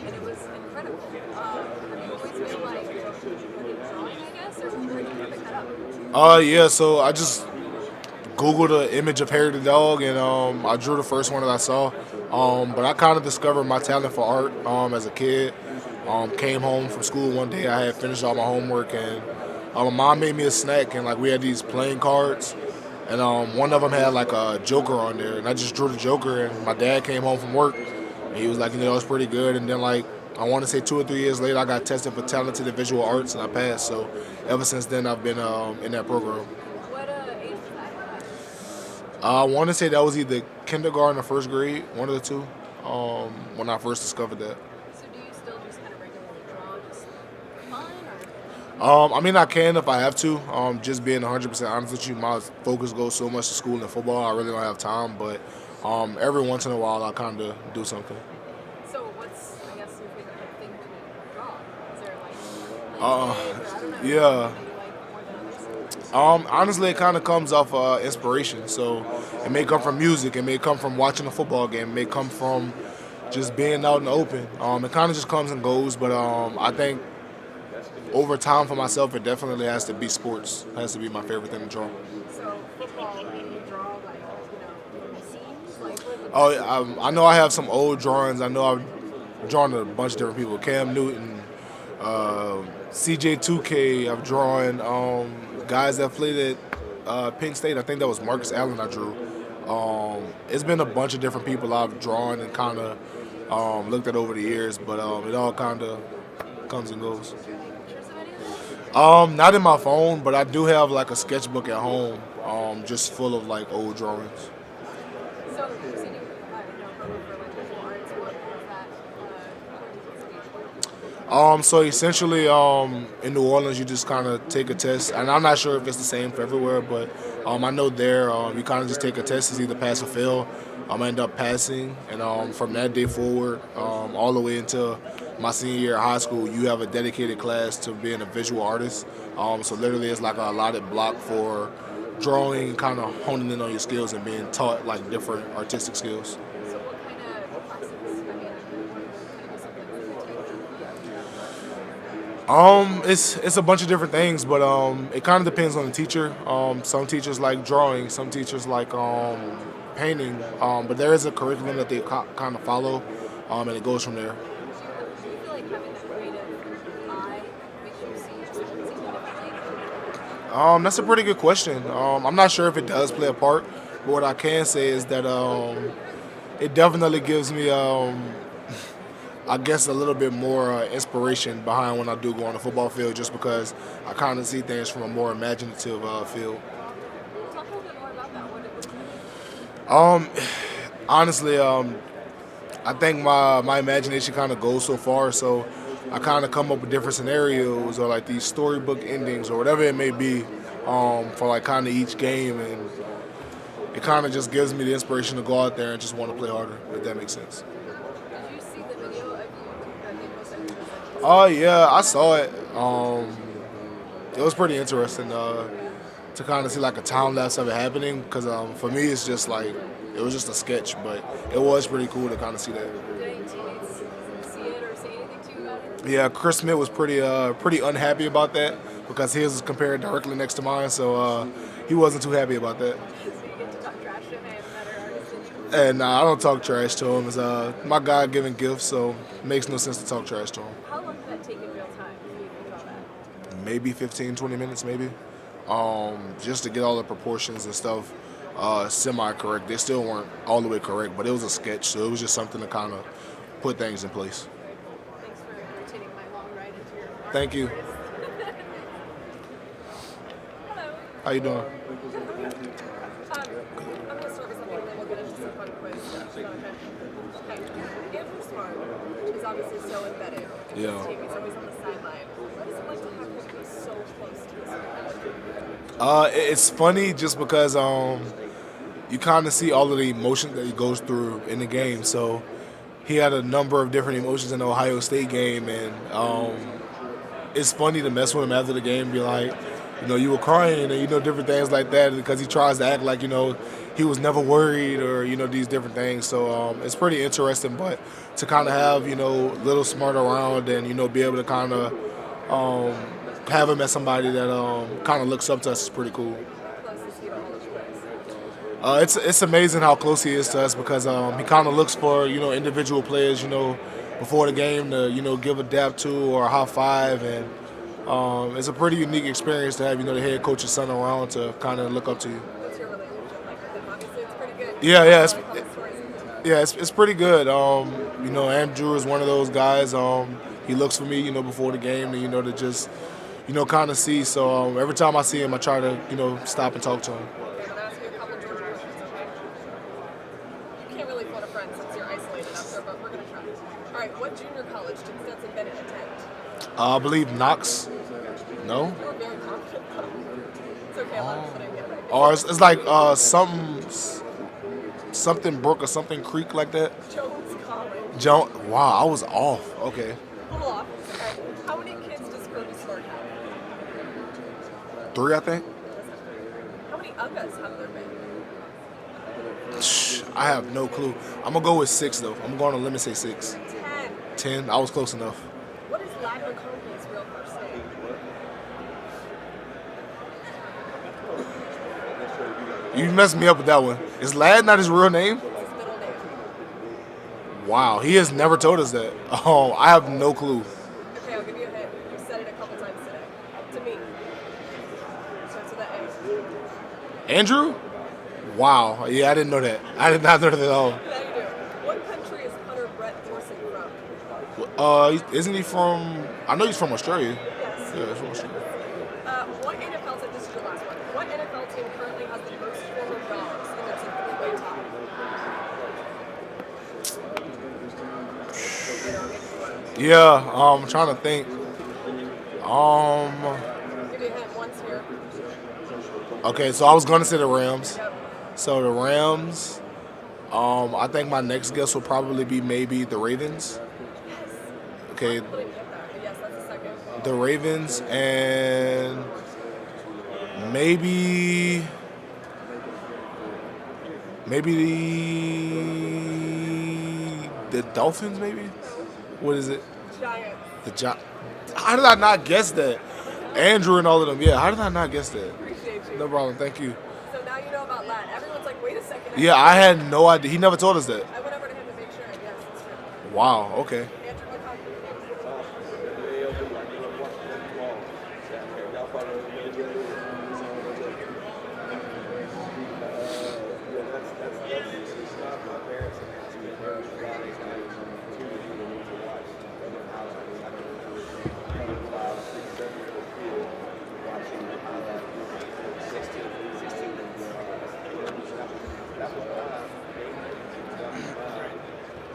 C: and it was incredible. Have you always been like drawing, I guess, or where did you pick that up?
B: Yeah, so I just Googled the image of Harry the dog, and I drew the first one that I saw. But I kind of discovered my talent for art as a kid. Came home from school one day, I had finished all my homework, and my mom made me a snack, and like we had these playing cards, and one of them had like a Joker on there, and I just drew the Joker, and my dad came home from work, and he was like, it was pretty good, and then like I want to say 2 or 3 years later, I got tested for talented in visual arts, and I passed. So ever since then, I've been in that program.
C: What age was that?
B: I want to say that was either kindergarten or first grade, one of the two, when I first discovered that.
C: So do you still just kind of regularly draw, just fun, or?
B: I mean, I can if I have to. Just being 100% honest with you, my focus goes so much to school and football, I really don't have time. But every once in a while, I kind of do something.
C: So what's, I guess, your favorite thing to draw? Is there like I don't know,
B: yeah.
C: maybe like more than others?
B: Honestly, it kind of comes off inspiration. So it may come from music, it may come from watching a football game, it may come from just being out in the open. It kind of just comes and goes, but I think over time for myself, it definitely has to be sports. It has to be my favorite thing to draw.
C: So football, you draw like, from the scenes? Like,
B: Oh, I know I have some old drawings. I know I've drawn a bunch of different people. Cam Newton, CJ2K. I've drawn guys that played at Penn State. I think that was Marcus Allen I drew. It's been a bunch of different people I've drawn and kind of looked at over the years, but it all kind of comes and goes. Not in my phone, but I do have like a sketchbook at home, just full of like old drawings.
C: So you said you program for like visual arts. What was that?
B: So essentially, in New Orleans, you just kind of take a test, and I'm not sure if it's the same for everywhere, but I know there you kind of just take a test, it's either pass or fail. I end up passing, and from that day forward, all the way until my senior year of high school, you have a dedicated class to being a visual artist. So literally, it's like a allotted block for drawing, kind of honing in on your skills and being taught like different artistic skills.
C: So what kind of classes? I mean, what kind of disciplines do you take?
B: It's a bunch of different things, but it kind of depends on the teacher. Some teachers like drawing, some teachers like painting, but there is a curriculum that they kind of follow, and it goes from there.
C: Do you feel like having that creative eye makes you see something differently?
B: That's a pretty good question. I'm not sure if it does play a part, but what I can say is that it definitely gives me, I guess, a little bit more inspiration behind when I do go on the football field, just because I kind of see things from a more imaginative field.
C: Talk a little bit more about that. What
B: Honestly, I think my imagination kind of goes so far, so I kind of come up with different scenarios or like these storybook endings or whatever it may be for like kind of each game, and it kind of just gives me the inspiration to go out there and just want to play harder, if that makes sense.
C: Did you see the video of you?
B: Oh yeah, I saw it. It was pretty interesting to kind of see like a time lapse of it happening, because for me it's just like it was just a sketch, but it was pretty cool to kind of see that.
C: Did any teammates see it or say anything to you about it?
B: Yeah, Chris Smith was pretty unhappy about that because his was compared directly next to mine, so he wasn't too happy about that.
C: So you get to talk trash to him and a better artist than you?
B: And I don't talk trash to him. It's my God-given gift, so it makes no sense to talk trash to him.
C: How long did that take in real time for you to draw that?
B: Maybe 15, 20 minutes, maybe. Just to get all the proportions and stuff semi-correct. They still weren't all the way correct, but it was a sketch, so it was just something to kind of put things in place.
C: Thanks for entertaining my long ride into your art.
B: Thank you.
C: Hello.
B: How you doing?
C: I'm going to start with something and then we'll get into some fun quiz stuff. Okay. Andrew Smart is obviously so embedded in
B: Yeah.
C: this team. He's always on the sideline. What is it like to have him be so close to this guy?
B: It's funny just because you kind of see all of the emotion that he goes through in the game. So he had a number of different emotions in the Ohio State game, and it's funny to mess with him after the game and be like, you were crying and, different things like that because he tries to act like, he was never worried or, these different things. So it's pretty interesting, but to kind of have, Little Smart around and, be able to kind of have him as somebody that kind of looks up to us is pretty cool. It's amazing how close he is to us because he kind of looks for, individual players, before the game to, give a dap to or a high five. And it's a pretty unique experience to have, the head coach's son around to kind of look up to you.
J: What's your relationship like with him? Obviously, it's pretty good.
B: It's pretty good. Andrew is one of those guys. He looks for me, before the game, and to just, kind of see. So every time I see him, I try to, stop and talk to him.
J: Okay, I'm gonna ask you a couple Georgia questions, okay? You can't really phone a friend since you're isolated up there, but we're gonna try. All right, what junior college did Stetson Bennett attend?
B: I believe Knox. No.
J: You were very confident though. It's okay, a lot of people didn't get it right.
B: Or it's like something brook or something creek like that.
J: Jones College.
B: Wow, I was off. Okay.
J: A little off. Okay. How many kids does Kirby Smart have?
B: 3, I think.
J: How many Uggas have there been?
B: I have no clue. I'm gonna go with 6 though. I'm going to limit say 6.
J: 10.
B: 10. I was close enough.
J: What is Ladd McConkey's real first name?
B: You messed me up with that one. Is Ladd not his real name?
J: It's his middle name.
B: Wow, he has never told us that. Oh, I have no clue.
J: Okay, I'll give you a hint. You said it a couple times today. To me. Starts with an A.
B: Andrew? Wow. Yeah, I didn't know that. I did not know that at all.
J: Now you do. What country is Hunter Brett Thorson from?
B: Isn't he from? I know he's from Australia.
J: Yes.
B: Yeah, he's from Australia.
J: What NFL team, this is your last one. What NFL team currently has the most former dogs in their three-way tie?
B: Yeah, I'm trying to think.
J: Give you a hint once here.
B: Okay, so I was gonna say the Rams.
J: Yep.
B: So the Rams. I think my next guess will probably be maybe the Ravens.
J: Yes.
B: Okay,
J: Let me get that. But yes, that's the second.
B: the Ravens and maybe the Dolphins. Maybe. What is it?
J: Giants.
B: How did I not guess that? Andrew and all of them. Yeah, how did I not guess that?
J: Appreciate you.
B: No problem. Thank you.
J: So now you know about Ladd. Everyone's like, wait a second.
B: Yeah, I had no idea. He never told us that.
J: I went over to him to make sure. And yes, it's true.
B: Wow. Okay.
J: Andrew McConkey.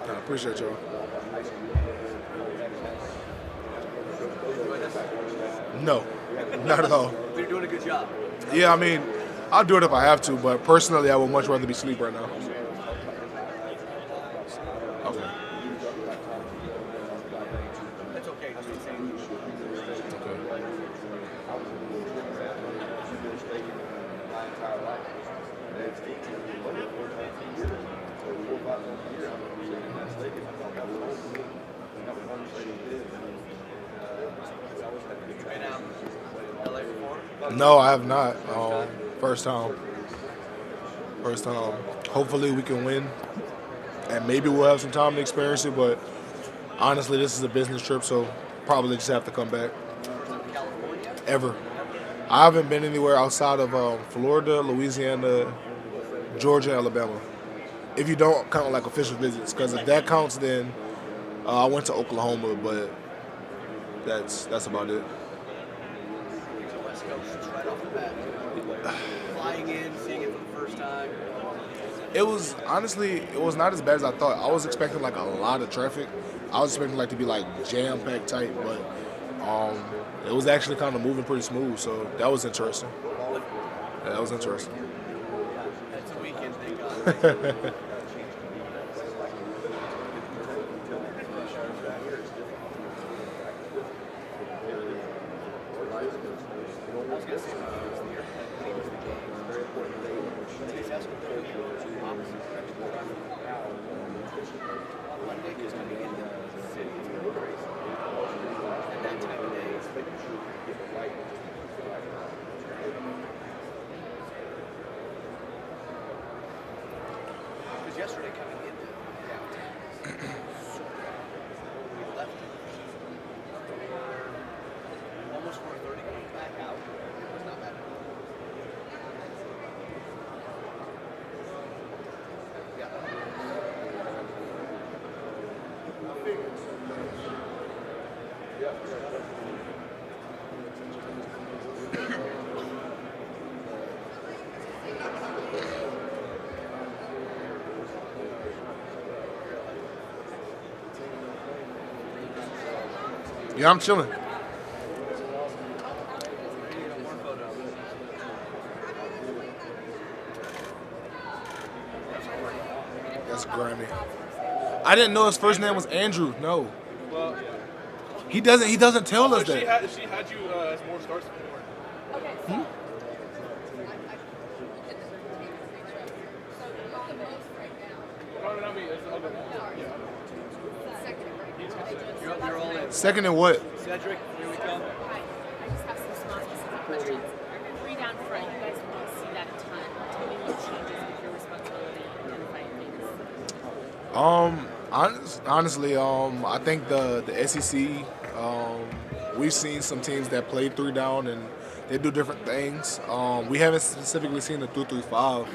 B: I appreciate y'all. No, not at all.
F: You're doing a good job.
B: Yeah, I mean, I'll do it if I have to, but personally, I would much rather be asleep right now. Okay.
F: That's okay. That's what I'm saying. You been out in LA before?
B: No, I have not. First time. Hopefully we can win, and maybe we'll have some time to experience it, but honestly, this is a business trip, so probably just have to come back.
F: California?
B: Ever. I haven't been anywhere outside of Florida, Louisiana, Georgia, Alabama. If you don't count like official visits, because if that counts, then I went to Oklahoma, but that's about it.
F: West Coast right off the bat. Flying in, seeing it for the first time.
B: It was not as bad as I thought. I was expecting like a lot of traffic. I was expecting like to be like jam-packed tight, but it was actually kind of moving pretty smooth. So that was interesting. Yeah, that was interesting.
F: It's a weekend, thank God.
B: Yeah, I'm chilling. That's Grammy. I didn't know his first name was Andrew. No,
A: Well,
B: he doesn't. He doesn't tell us
A: she
B: that.
A: had you as more starts before.
J: Okay, so so the most right now.
A: No, I mean, it's the other one.
J: Second right now.
L: You're all in.
B: Second and what?
L: Sedrick, here we come.
C: Hi, I just have some small specific questions. Three down front, you guys don't see that a ton. Tell me what changes with your responsibility in identifying things.
B: Honestly, I think the SEC, we've seen some teams that play 3 down and they do different things. We haven't specifically seen the 2-3-5,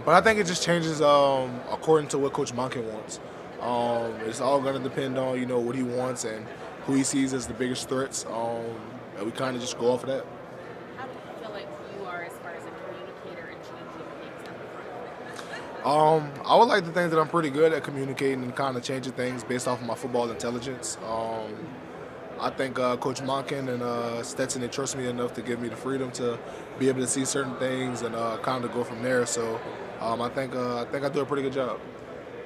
B: but I think it just changes according to what Coach Monken wants. It's all going to depend on what he wants and who he sees as the biggest threats, and we kind of just go off of that.
C: How do you feel like you are as far as a communicator and changing things up front?
B: I would like to think that I'm pretty good at communicating and kind of changing things based off of my football intelligence. I think Coach Monken and Stetson, they trust me enough to give me the freedom to be able to see certain things and kind of go from there. So I think I do a pretty good job.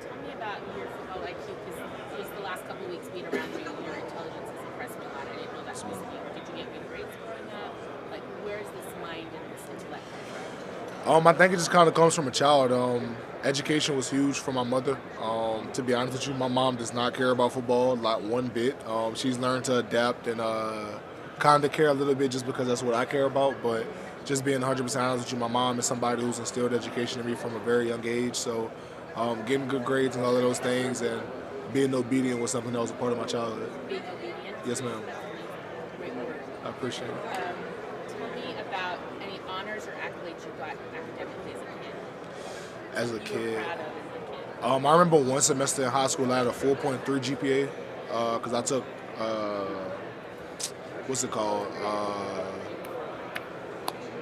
C: Tell me about your football IQ, because just the last couple of weeks being around you, your intelligence has impressed me a lot. I didn't know that was you. Did you get good grades growing up? Like, where's this mind and this intellect come from?
B: I think it just kind of comes from a child. Education was huge for my mother. To be honest with you, my mom does not care about football, like one bit. She's learned to adapt and kind of care a little bit just because that's what I care about. But just being 100% honest with you, my mom is somebody who's instilled education in me from a very young age. So getting good grades and all of those things and being obedient was something that was a part of my childhood.
C: Being obedient?
B: Yes, ma'am.
C: Great word.
B: I appreciate it.
C: Tell me about any honors or accolades you got academically as a kid.
B: As a kid.
C: You were proud of as a kid.
B: I remember one semester in high school I had a 4.3 GPA because I took, what's it called?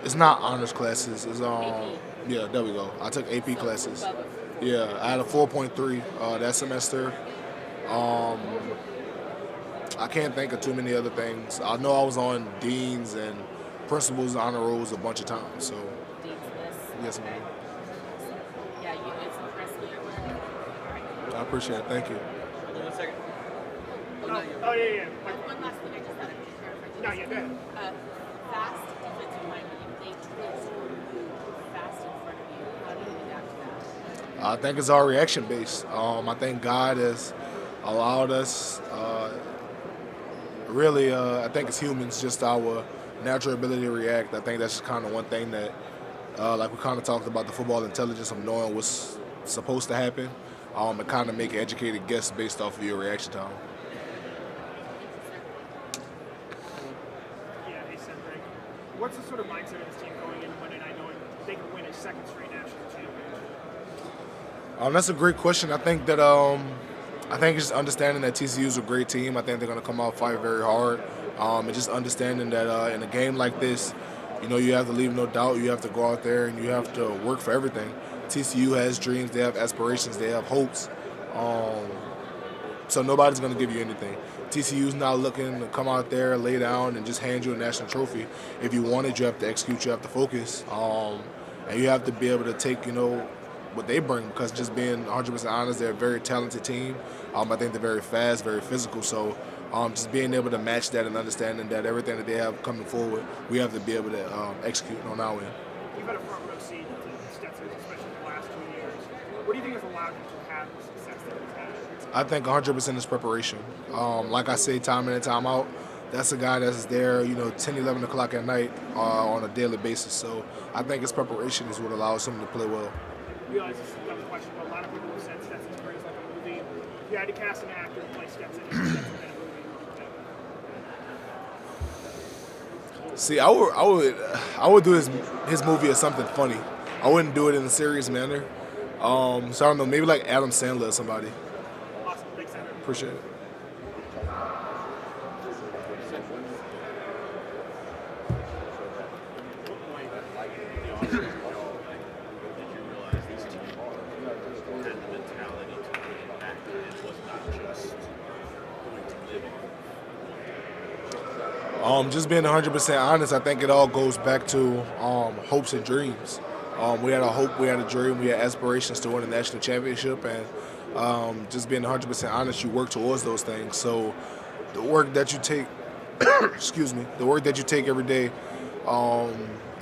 B: It's not honors classes. It's yeah, there we go. I took AP classes. Yeah, I had a 4.3 that semester. I can't think of too many other things. I know I was on deans and principals and honor rolls a bunch of times. So.
C: Dean's list.
B: Yes, ma'am.
C: Yeah, it's impressed me.
B: I appreciate it. Thank you.
L: Hold on a second.
F: Oh, yeah.
C: One last thing I just thought I would clarify.
F: No, yeah, go ahead.
C: Fast defensive line, when they twist fast in front of you, how do you adapt to that?
B: I think it's our reaction based. I think God has allowed us, really, I think as humans, just our natural ability to react. I think that's just kind of one thing that, like we kind of talked about, the football intelligence of knowing what's supposed to happen, and kind of make an educated guess based off of your reaction time.
F: Yeah, hey, Sedrick. What's the sort of mindset of this team going into Monday night knowing they can win a second straight national championship?
B: That's a great question. I think that I think just understanding that TCU is a great team. I think they're going to come out fight very hard, and just understanding that in a game like this, you have to leave no doubt. You have to go out there and you have to work for everything. TCU has dreams. They have aspirations. They have hopes. So nobody's going to give you anything. TCU's not looking to come out there, lay down, and just hand you a national trophy. If you want it, you have to execute. You have to focus, and you have to be able to take what they bring, because just being 100% honest, they're a very talented team. I think they're very fast, very physical. So just being able to match that and understanding that everything that they have coming forward, we have to be able to execute on our end.
F: You've had a front row seat to Stetson, especially the last 2 years. What do you think has allowed him to have the success that he's had?
B: I think 100% is preparation. Like I say, time in and time out, that's a guy that's there, 10, 11 o'clock at night on a daily basis. So I think his preparation is what allows him to play well.
F: I realize this is a dumb question, but a lot of people have said Stetson's career is like a movie. If you had to cast an actor to play Stetson in a movie,
B: See, I would do his movie as something funny. I wouldn't do it in a serious manner. So I don't know, maybe like Adam Sandler or somebody.
F: awesome, thanks, Senator.
B: Appreciate it.
I: best point to live on?
B: Just being 100% honest, I think it all goes back to hopes and dreams. We had a hope, we had a dream, we had aspirations to win a national championship, and just being 100% honest, you work towards those things. So the work that you take, excuse me, the work that you take every day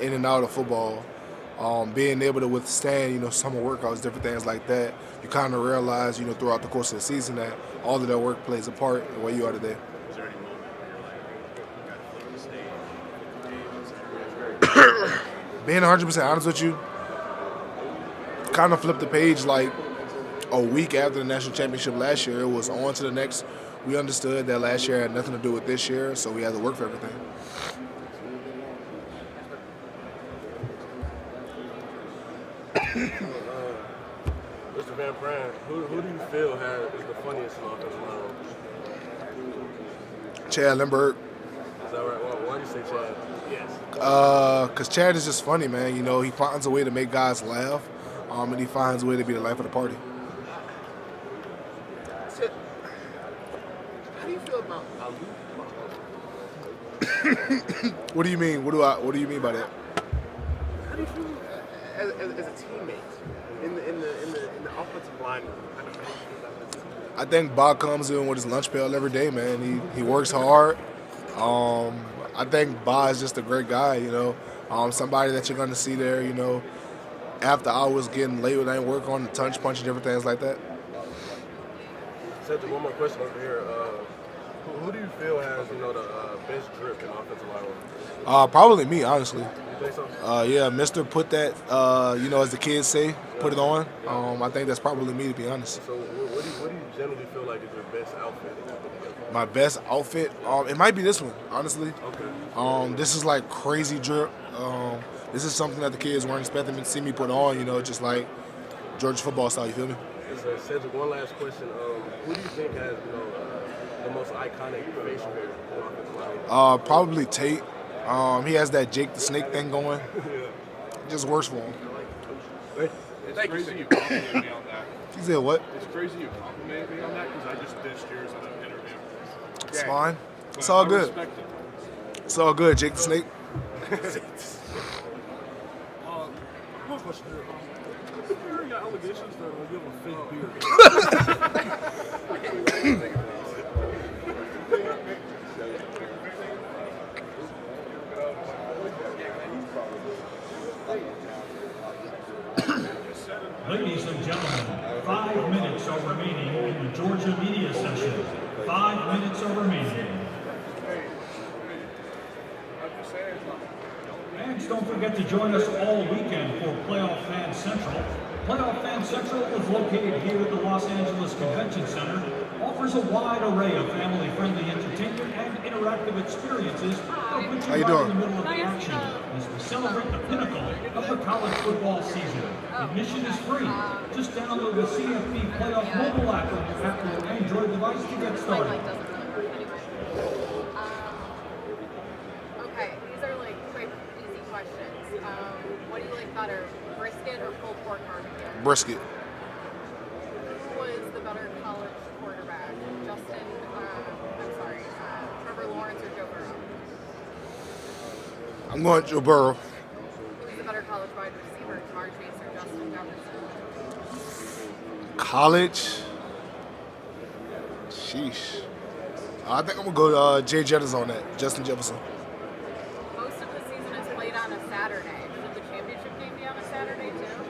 B: in and out of football, being able to withstand, summer workouts, different things like that, you kind of realize, throughout the course of the season that all of that work plays a part in where you are today.
I: Was there any moment where you're like, you got to flip the stage?
B: Being 100% honest with you, kind of flipped the page like a week after the national championship last year. It was on to the next. We understood that last year had nothing to do with this year, so we had to work for everything.
I: Mr. Van Pran, who do you feel is the funniest in offensive line?
B: Chad Lindbergh.
I: Is that right? Why do you say Chad? Yes.
B: Because Chad is just funny, man. He finds a way to make guys laugh, and he finds a way to be the life of the party.
E: So, how do you feel about
B: What do you mean? What do you mean by that?
E: How do you feel as a teammate in the offensive line?
B: I think Bob comes in with his lunch pail every day, man. He works hard. I think Bob is just a great guy, somebody that you're going to see there, after hours getting late with ain't work on the punch and different things like that.
I: Sedrick, one more question over here. Who do you feel has, the best drip in offensive line?
B: Probably me, honestly.
I: You think so?
B: Yeah, Mr. Put that, as the kids say, put it on. I think that's probably me, to be honest.
I: So what do you generally feel like is your best outfit?
B: My best outfit? It might be this one, honestly.
I: Okay.
B: This is like crazy drip. This is something that the kids weren't expecting to see me put on, just like Georgia football style, you feel me?
I: Cedric, one last question. Who do you think has, the most iconic facial hair in offensive line?
B: Probably Tate. He has that Jake the Snake thing going. It just works for him.
A: It's crazy you complimented me on that.
B: He said what?
A: It's crazy you complimented me on that because I just dished yours in an interview.
B: It's fine.
A: But
B: It's all
A: I
B: good.
A: respect it.
B: It's all good, Jake the Snake.
G: One question here. You're hearing allegations that you have a fake beard.
M: Ladies and gentlemen, 5 minutes are remaining in the Georgia media session. 5 minutes are remaining. Fans, don't forget to join us all weekend for Playoff Fan Central. Playoff Fan Central is located here at the Los Angeles Convention Center, offers a wide array of family-friendly entertainment and interactive experiences, of which
B: How you
M: are
B: doing?
M: in the middle of the action as we celebrate the pinnacle of the college football season. Admission is free. Just download the CFP Playoff mobile app on your Apple or Android device to get started.
J: Okay, these are like quick, easy questions. What do you like better, brisket or pulled pork barbecue?
B: Brisket.
J: Who was the better college quarterback? Trevor Lawrence or Joe Burrow?
B: I'm going Joe Burrow.
J: Who was the better college wide receiver, Jamar Chase or Justin Jefferson?
B: College? Sheesh. I think I'm going to go Jay Jettis on that. Justin Jefferson.
J: Most of the season is played on a Saturday. Should the championship game be on a Saturday too?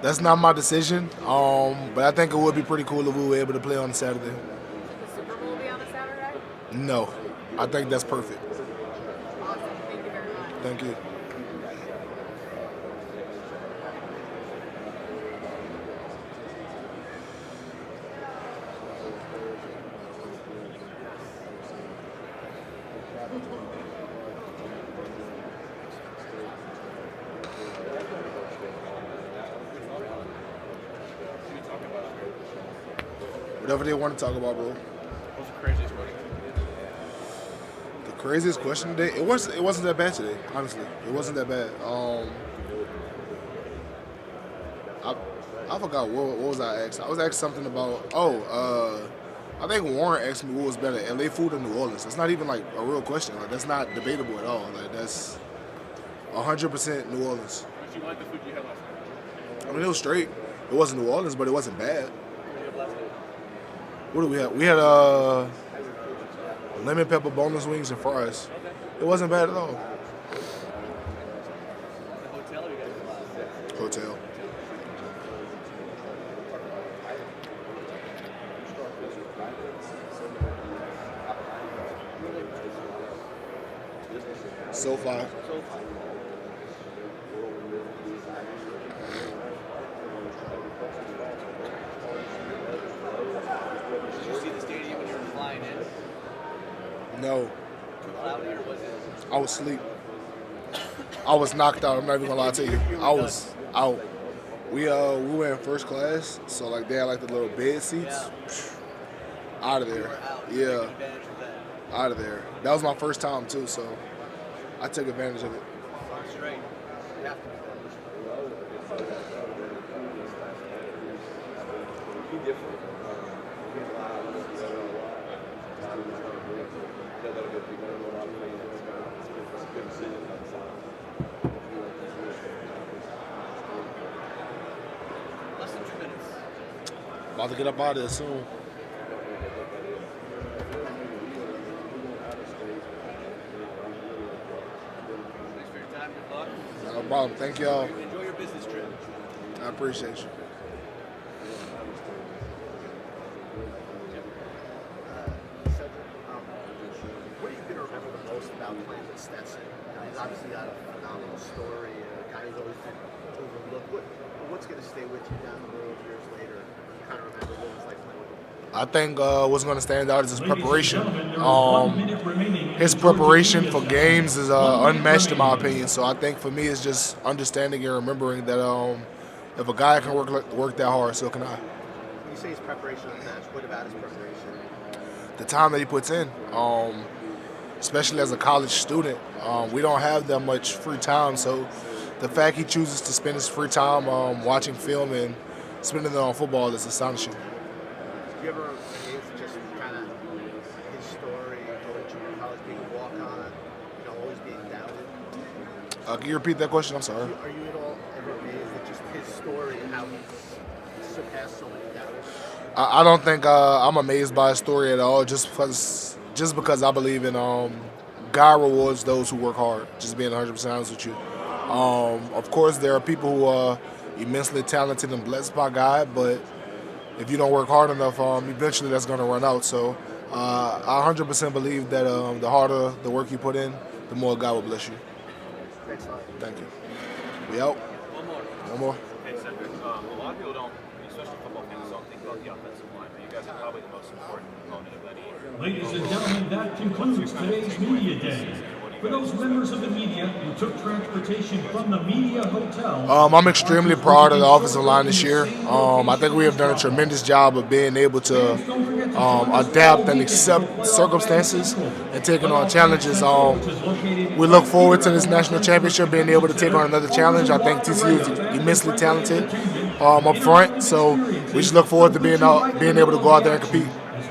B: That's not my decision, but I think it would be pretty cool if we were able to play on a Saturday.
J: Should the Super Bowl be on a Saturday?
B: No. I think that's perfect.
J: Awesome. Thank you very much.
B: Thank you. Whatever they want to talk about, bro.
A: What's the craziest question?
B: The craziest question today? It wasn't that bad today, honestly. It wasn't that bad. I forgot what was I asked. I was asked something about I think Warren asked me what was better, LA food or New Orleans. That's not even like a real question. Like that's not debatable at all. Like that's 100% New Orleans.
F: Did you like the food you had last night?
B: I mean it was straight. It wasn't New Orleans, but it wasn't bad. What did we have? We had lemon pepper boneless wings and fries. It wasn't bad at all.
F: The hotel or you guys?
B: Hotel. SoFi.
L: Did you see the stadium when you were flying in?
B: No,
L: Too cloudy or was it?
B: I was asleep. I was knocked out. I'm not even gonna lie to you. I was out. We were in first class, so like they had like the little bed seats. Out of there. Yeah. Out of there. That was my first time too, so I took advantage of it.
L: Straight. Yeah. Less than 2 minutes.
B: About to get up out of there soon.
L: Thanks for your time. Good luck.
B: No problem. Thank y'all.
L: Enjoy your business trip.
B: I appreciate you.
E: Sedrick, what are you going to remember the most about playing with Stetson? He's obviously got a phenomenal story, a guy who's always been overlooked. What's going to stay with you down the road years later? You kind of remember what it was like playing with him?
B: I think what's going to stand out is his preparation. His preparation for games is unmatched in my opinion. So I think for me it's just understanding and remembering that if a guy can work that hard, so can I.
E: When you say his preparation unmatched, what about his preparation?
B: The time that he puts in, especially as a college student, we don't have that much free time. So the fact he chooses to spend his free time watching film and spending it on football is astonishing.
E: Did you ever amaze just kind of his story, going to junior college, being a walk-on, always being doubted?
B: Can you repeat that question? I'm sorry.
E: Are you at all ever amazed at just his story and how he's surpassed so many doubters?
B: I don't think I'm amazed by his story at all. Just because I believe in God rewards those who work hard. Just being 100% honest with you. Of course, there are people who are immensely talented and blessed by God, but if you don't work hard enough, eventually that's going to run out. So I 100% believe that the harder the work you put in, the more God will bless you.
E: Thanks a lot.
B: Thank you. We out. One more.
N: Hey, Sedrick, a lot of people don't, especially football fans, don't think about the offensive line, but you guys are probably the most important component of that either.
M: Ladies and gentlemen, that concludes today's Media Day. For those members of the media who took transportation from the Media Hotel,
B: I'm extremely proud of the offensive line this year. I think we have done a tremendous job of being able to adapt and accept circumstances and taking on challenges. We look forward to this national championship, being able to take on another challenge. I think TCU is immensely talented up front, so we just look forward to being able to go out there and compete.